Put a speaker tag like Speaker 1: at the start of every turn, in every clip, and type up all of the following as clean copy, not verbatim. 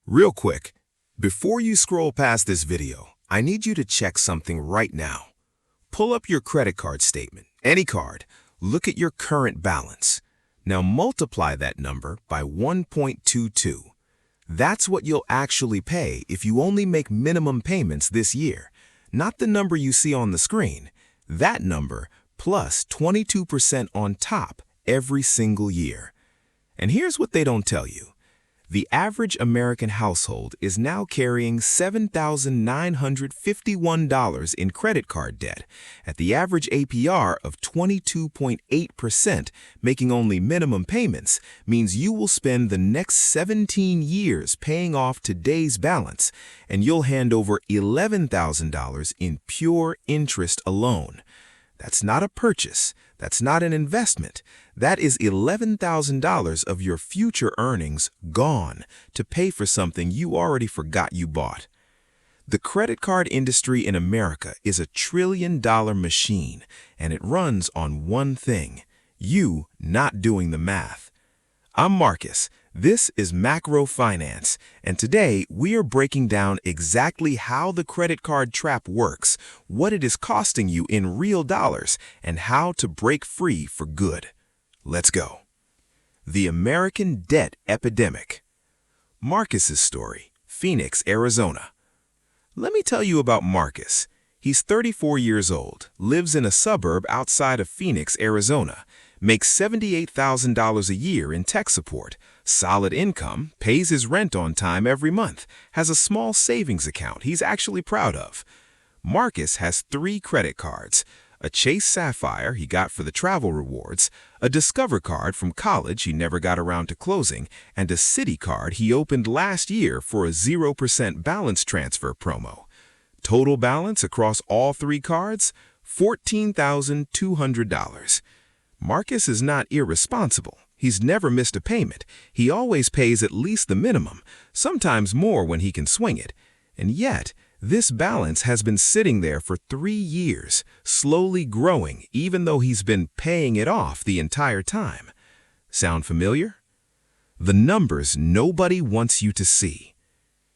Speaker 1: Real quick, before you scroll past this video, I need you to check something right now. Pull up your credit card statement, any card, look at your current balance. Now multiply that number by 1.22. That's what you'll actually pay if you only make minimum payments this year. Not the number you see on the screen. That number plus 22% on top every single year. And here's what they don't tell you. The average American household is now carrying $7,951 in credit card debt at the average APR of 22.8%. Making only minimum payments means you will spend the next 17 years paying off today's balance, and you'll hand over $11,000 in pure interest alone. That's not a purchase. That's not an investment. That is $11,000 of your future earnings gone to pay for something you already forgot you bought. The credit card industry in America is a trillion-dollar machine, and it runs on one thing: you not doing the math. I'm Marcus. This is Macro Finance, and today we are breaking down exactly how the credit card trap works, what it is costing you in real dollars, and how to break free for good. Let's go. The American Debt Epidemic. Marcus's story, Phoenix, Arizona. Let me tell you about Marcus. He's 34 years old, lives in a suburb outside of Phoenix, Arizona, makes $78,000 a year in tech support, solid income, pays his rent on time every month, has a small savings account he's actually proud of. Marcus has 3 credit cards: a Chase Sapphire he got for the travel rewards, a Discover card from college he never got around to closing, and a Citi card he opened last year for a 0% balance transfer promo. Total balance across all 3 cards, $14,200. Marcus is not irresponsible. He's never missed a payment. He always pays at least the minimum, sometimes more when he can swing it. And yet, this balance has been sitting there for 3 years, slowly growing even though he's been paying it off the entire time. Sound familiar? The numbers nobody wants you to see.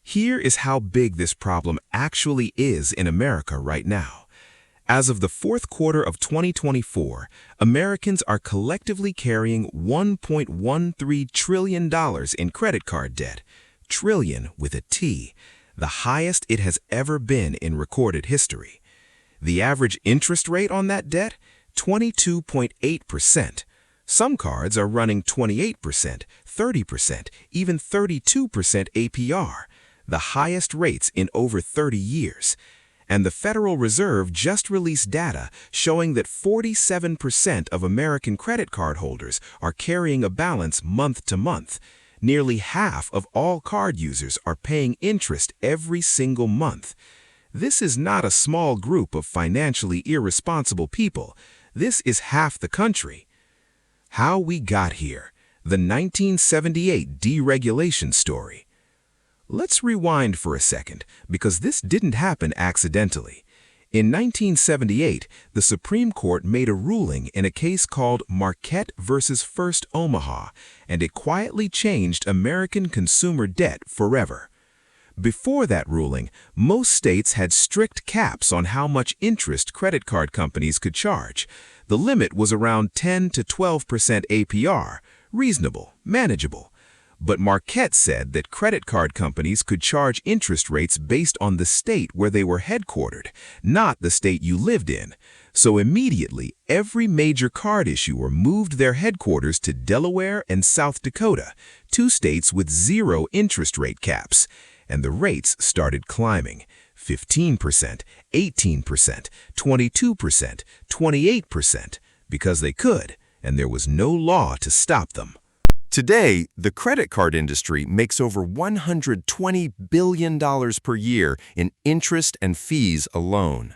Speaker 1: Here is how big this problem actually is in America right now. As of the fourth quarter of 2024, Americans are collectively carrying $1.13 trillion in credit card debt, trillion with a T, the highest it has ever been in recorded history. The average interest rate on that debt, 22.8%. Some cards are running 28%, 30%, even 32% APR, the highest rates in over 30 years. And the Federal Reserve just released data showing that 47% of American credit card holders are carrying a balance month to month. Nearly half of all card users are paying interest every single month. This is not a small group of financially irresponsible people. This is half the country. How we got here. The 1978 deregulation story. Let's rewind for a second, because this didn't happen accidentally. In 1978, the Supreme Court made a ruling in a case called Marquette versus First Omaha, and it quietly changed American consumer debt forever. Before that ruling, most states had strict caps on how much interest credit card companies could charge. The limit was around 10 to 12% APR, reasonable, manageable. But Marquette said that credit card companies could charge interest rates based on the state where they were headquartered, not the state you lived in. So immediately, every major card issuer moved their headquarters to Delaware and South Dakota, 2 states with 0 interest rate caps. And the rates started climbing: 15%, 18%, 22%, 28%, because they could, and there was no law to stop them. Today, the credit card industry makes over $120 billion per year in interest and fees alone.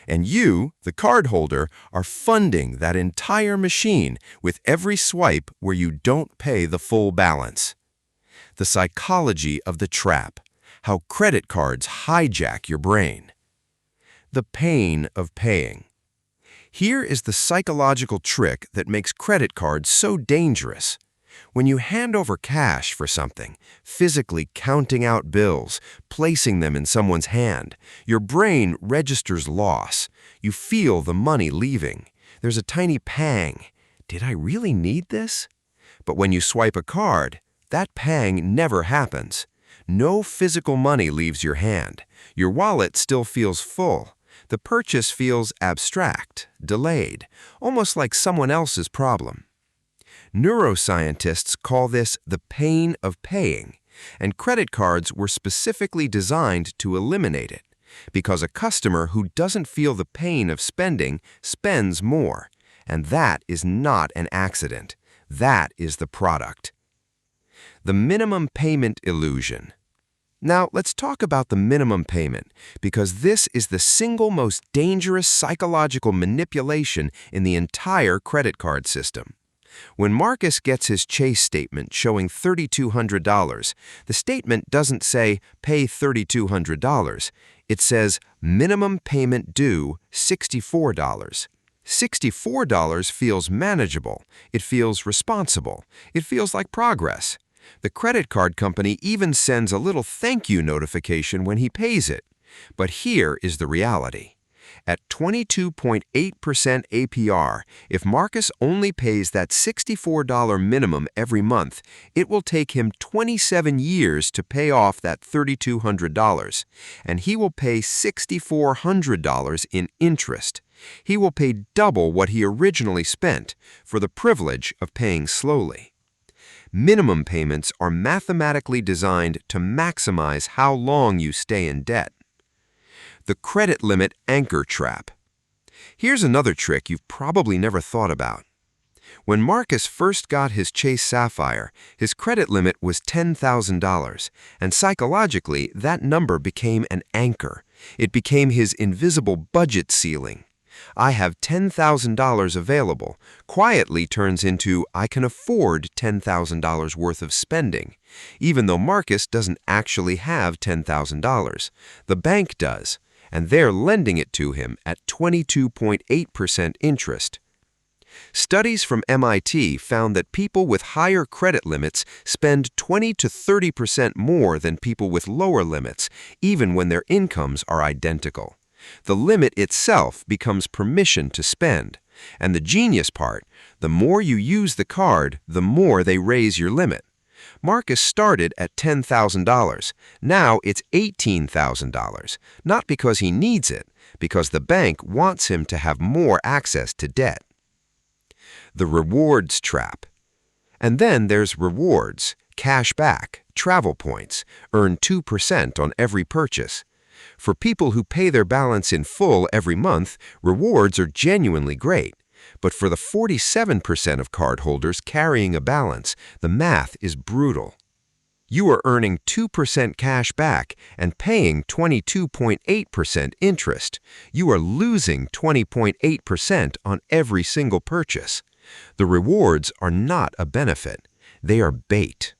Speaker 1: And you, the cardholder, are funding that entire machine with every swipe where you don't pay the full balance. The psychology of the trap. How credit cards hijack your brain. The pain of paying. Here is the psychological trick that makes credit cards so dangerous.
Speaker 2: When you hand over cash for something, physically counting out bills, placing them in someone's hand, your brain registers loss. You feel the money leaving. There's a tiny pang. Did I really need this? But when you swipe a card, that pang never happens. No physical money leaves your hand. Your wallet still feels full. The purchase feels abstract, delayed, almost like someone else's problem. Neuroscientists call this the pain of paying, and credit cards were specifically designed to eliminate it, because a customer who doesn't feel the pain of spending spends more, and that is not an accident. That is the product. The minimum payment illusion. Now, let's talk about the minimum payment, because this is the single most dangerous psychological manipulation in the entire credit card system. When Marcus gets his Chase statement showing $3,200, the statement doesn't say, pay $3,200. It says, minimum payment due $64. $64 feels manageable. It feels responsible. It feels like progress. The credit card company even sends a little thank you notification when he pays it. But here is the reality. At 22.8% APR, if Marcus only pays that $64 minimum every month, it will take him 27 years to pay off that $3,200, and he will pay $6,400 in interest. He will pay double what he originally spent for the privilege of paying slowly. Minimum payments are mathematically designed to maximize how long you stay in debt. The credit limit anchor trap. Here's another trick you've probably never thought about. When Marcus first got his Chase Sapphire, his credit limit was $10,000, and psychologically, that number became an anchor. It became his invisible budget ceiling. I have $10,000 available quietly turns into I can afford $10,000 worth of spending, even though Marcus doesn't actually have $10,000. The bank does, and they're lending it to him at 22.8% interest. Studies from MIT found that people with higher credit limits spend 20 to 30% more than people with lower limits, even when their incomes are identical. The limit itself becomes permission to spend. And the genius part, the more you use the card, the more they raise your limit. Marcus started at $10,000. Now it's $18,000, not because he needs it, because the bank wants him to have more access to debt. The rewards trap. And then there's rewards, cash back, travel points, earn 2% on every purchase. For people who pay their balance in full every month, rewards are genuinely great. But for the 47% of cardholders carrying a balance, the math is brutal. You are earning 2% cash back and paying 22.8% interest. You are losing 20.8% on every single purchase. The rewards are not a benefit. They are bait.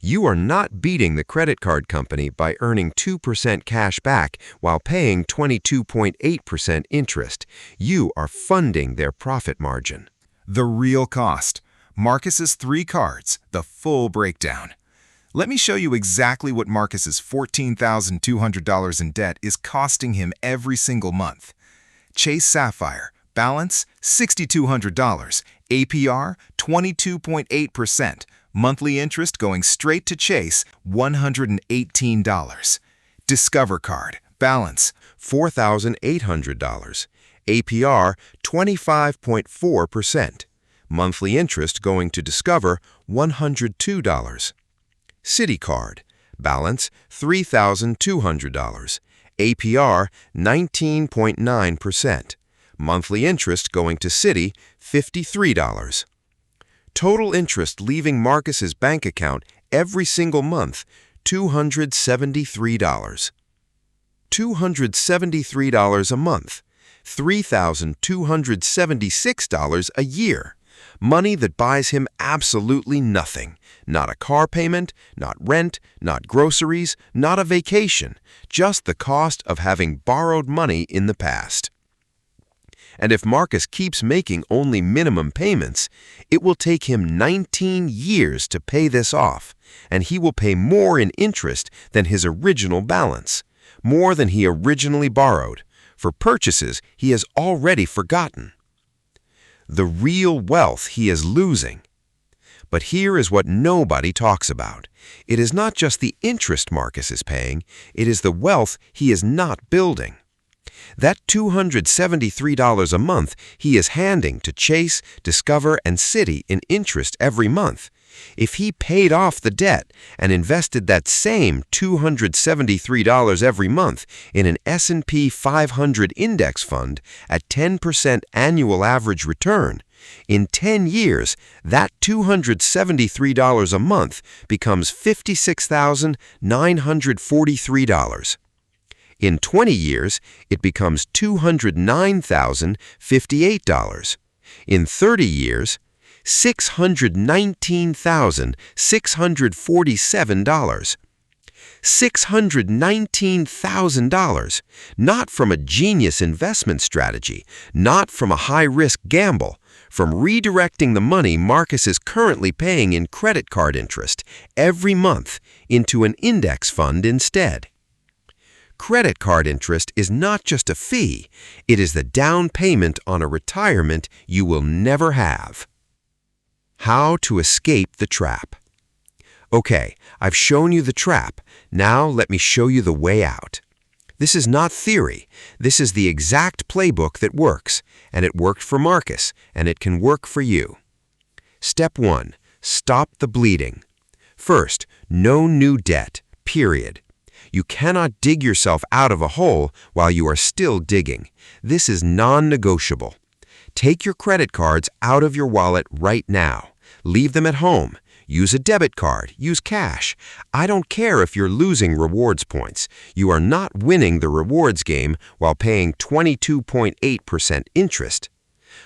Speaker 2: You are not beating the credit card company by earning 2% cash back while paying 22.8% interest. You are funding their profit margin.
Speaker 3: The real cost. Marcus's 3 cards, the full breakdown. Let me show you exactly what Marcus's $14,200 in debt is costing him every single month. Chase Sapphire, balance $6,200, APR 22.8%. Monthly interest going straight to Chase, $118. Discover Card, balance
Speaker 2: $4,800, APR 25.4%. Monthly interest going to Discover, $102. Citi Card, balance $3,200, APR 19.9%. Monthly interest going to Citi, $53. Total interest leaving Marcus's bank account every single month, $273. $273 a month, $3,276 a year. Money that buys him absolutely nothing. Not a car payment, not rent, not groceries, not a vacation. Just the cost of having borrowed money in the past. And if Marcus keeps making only minimum payments, it will take him 19 years to pay this off, and he will pay more in interest than his original balance, more than he originally borrowed, for purchases he has already forgotten. The real wealth he is losing. But here is what nobody talks about. It is not just the interest Marcus is paying, it is the wealth he is not building. That $273 a month he is handing to Chase, Discover, and Citi in interest every month. If he paid off the debt and invested that same $273 every month in an S&P 500 index fund at 10% annual average return, in 10 years, that $273 a month becomes $56,943. In 20 years, it becomes $209,058. In 30 years, $619,647. $619,000, not from a genius investment strategy, not from a high-risk gamble, from redirecting the money Marcus is currently paying in credit card interest every month into an index fund instead. Credit card interest is not just a fee, it is the down payment on a retirement you will never have. How to escape the trap. Okay, I've shown you the trap. Now let me show you the way out. This is not theory. This is the exact playbook that works, and it worked for Marcus, and it can work for you. Step 1. Stop the bleeding. First, no new debt, period. You cannot dig yourself out of a hole while you are still digging. This is non-negotiable. Take your credit cards out of your wallet right now. Leave them at home. Use a debit card. Use cash. I don't care if you're losing rewards points. You are not winning the rewards game while paying 22.8% interest.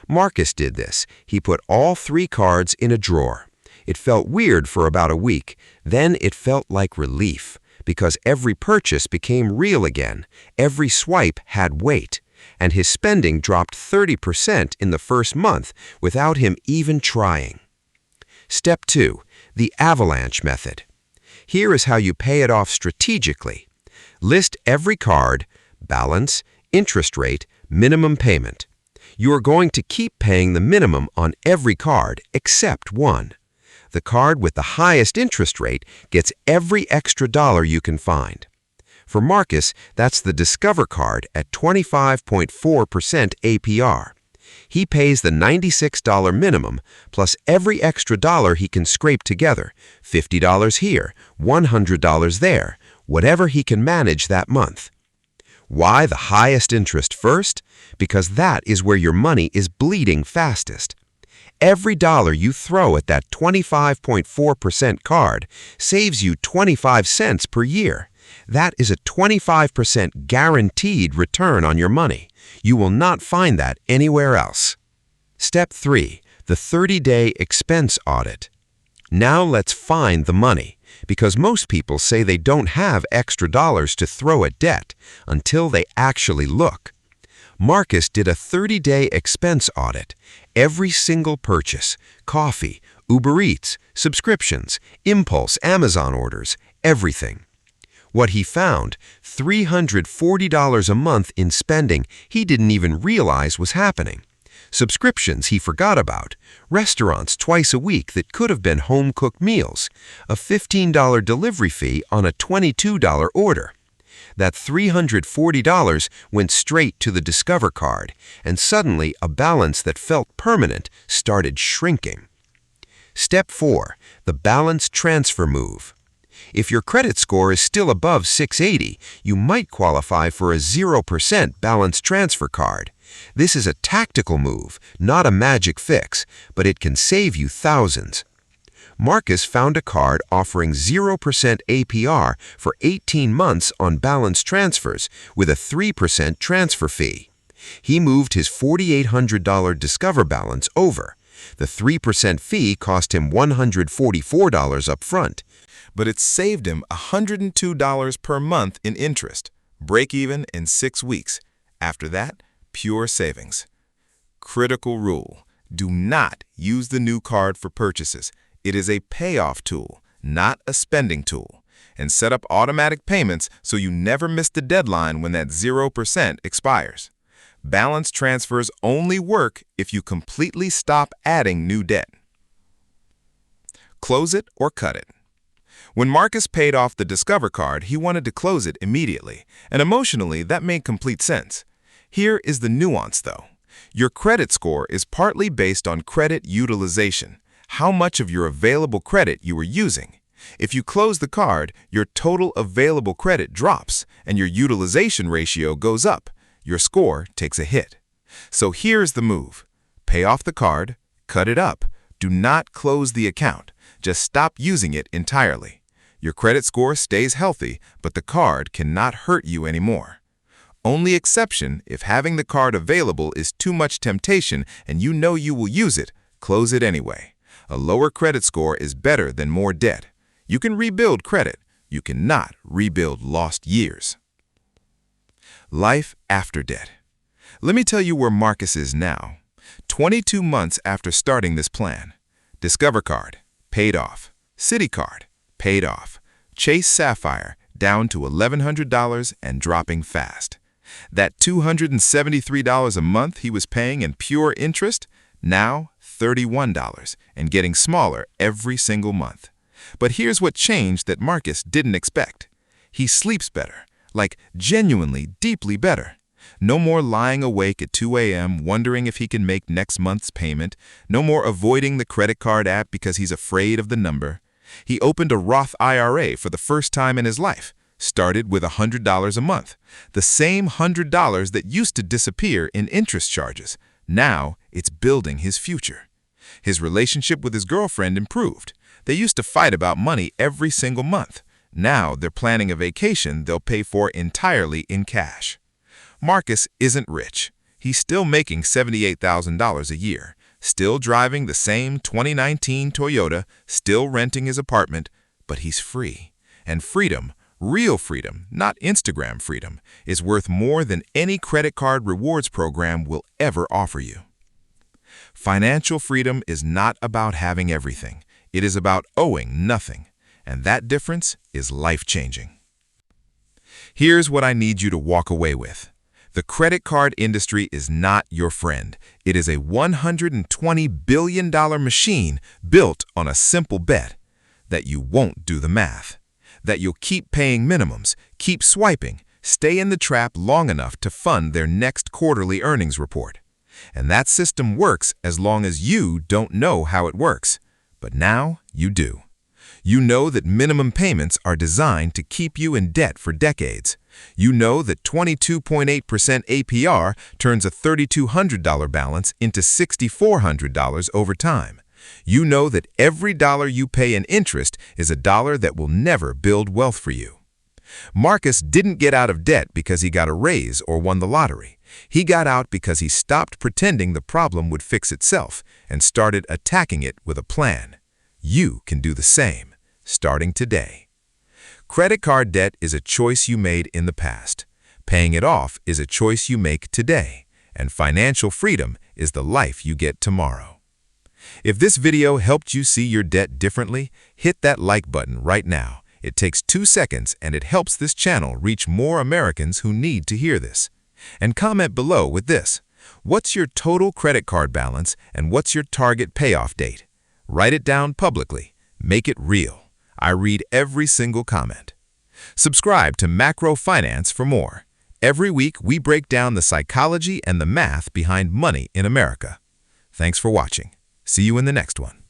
Speaker 2: Marcus did this. He put all 3 cards in a drawer. It felt weird for about a week. Then it felt like relief, because every purchase became real again. Every swipe had weight. And his spending dropped 30% in the first month without him even trying. Step 2. The avalanche method. Here is how you pay it off strategically. List every card, balance, interest rate, minimum payment. You are going to keep paying the minimum on every card except one. The card with the highest interest rate gets every extra dollar you can find. For Marcus, that's the Discover card at 25.4% APR. He pays the $96 minimum plus every extra dollar he can scrape together, $50 here, $100 there, whatever he can manage that month. Why the highest interest first? Because that is where your money is bleeding fastest. Every dollar you throw at that 25.4% card saves you 25 cents per year. That is a 25% guaranteed return on your money. You will not find that anywhere else. Step 3. The 30-day expense audit. Now let's find the money, because most people say they don't have extra dollars to throw at debt until they actually look. Marcus did a 30-day expense audit. Every single purchase, coffee, Uber Eats, subscriptions, Impulse, Amazon orders, everything. What he found, $340 a month in spending he didn't even realize was happening. Subscriptions he forgot about, restaurants twice a week that could have been home-cooked meals, a $15 delivery fee on a $22 order. That $340 went straight to the Discover card, and suddenly a balance that felt permanent started shrinking. Step 4. The balance transfer move. If your credit score is still above 680, you might qualify for a 0% balance transfer card. This is a tactical move, not a magic fix, but it can save you thousands. Marcus found a card offering 0% APR for 18 months on balance transfers with a 3% transfer fee. He moved his $4,800 Discover balance over. The 3% fee cost him $144 up front.
Speaker 3: But it saved him $102 per month in interest, break even in 6 weeks. After that, pure savings. Critical rule: do not use the new card for purchases. It is a payoff tool, not a spending tool. And set up automatic payments so you never miss the deadline when that 0% expires. Balance transfers only work if you completely stop adding new debt. Close it or cut it. When Marcus paid off the Discover card, he wanted to close it immediately, and emotionally that made complete sense. Here is the nuance though. Your credit score is partly based on credit utilization, how much of your available credit you are using. If you close the card, your total available credit drops and your utilization ratio goes up. Your score takes a hit. So here's the move. Pay off the card, cut it up. Do not close the account. Just stop using it entirely. Your credit score stays healthy, but the card cannot hurt you anymore. Only exception if having the card available is too much temptation and you know you will use it, close it anyway. A lower credit score is better than more debt. You can rebuild credit. You cannot rebuild lost years. Life after debt. Let me tell you where Marcus is now. 22 months after starting this plan. Discover card, paid off. Citi card, paid off. Chase Sapphire, down to $1,100 and dropping fast. That $273 a month he was paying in pure interest, now $31 and getting smaller every single month. But here's what changed that Marcus didn't expect. He sleeps better, like genuinely, deeply better. No more lying awake at 2 a.m. wondering if he can make next month's payment. No more avoiding the credit card app because he's afraid of the number. He opened a Roth IRA for the first time in his life. Started with $100 a month. The same $100 that used to disappear in interest charges. Now it's building his future. His relationship with his girlfriend improved. They used to fight about money every single month. Now they're planning a vacation they'll pay for entirely in cash. Marcus isn't rich. He's still making $78,000 a year, still driving the same 2019 Toyota, still renting his apartment, but he's free. And freedom, real freedom, not Instagram freedom, is worth more than any credit card rewards program will ever offer you. Financial freedom is not about having everything. It is about owing nothing. And that difference is life-changing. Here's what I need you to walk away with. The credit card industry is not your friend. It is a $120 billion machine built on a simple bet that you won't do the math, that you'll keep paying minimums, keep swiping, stay in the trap long enough to fund their next quarterly earnings report. And that system works as long as you don't know how it works. But now you do. You know that minimum payments are designed to keep you in debt for decades. You know that 22.8% APR turns a $3,200 balance into $6,400 over time. You know that every dollar you pay in interest is a dollar that will never build wealth for you. Marcus didn't get out of debt because he got a raise or won the lottery. He got out because he stopped pretending the problem would fix itself and started attacking it with a plan. You can do the same, starting today. Credit card debt is a choice you made in the past. Paying it off is a choice you make today. And financial freedom is the life you get tomorrow. If this video helped you see your debt differently, hit that like button right now. It takes 2 seconds and it helps this channel reach more Americans who need to hear this. And comment below with this. What's your total credit card balance and what's your target payoff date? Write it down publicly. Make it real. I read every single comment. Subscribe to Macro Finance for more. Every week, we break down the psychology and the math behind money in America. Thanks for watching. See you in the next one.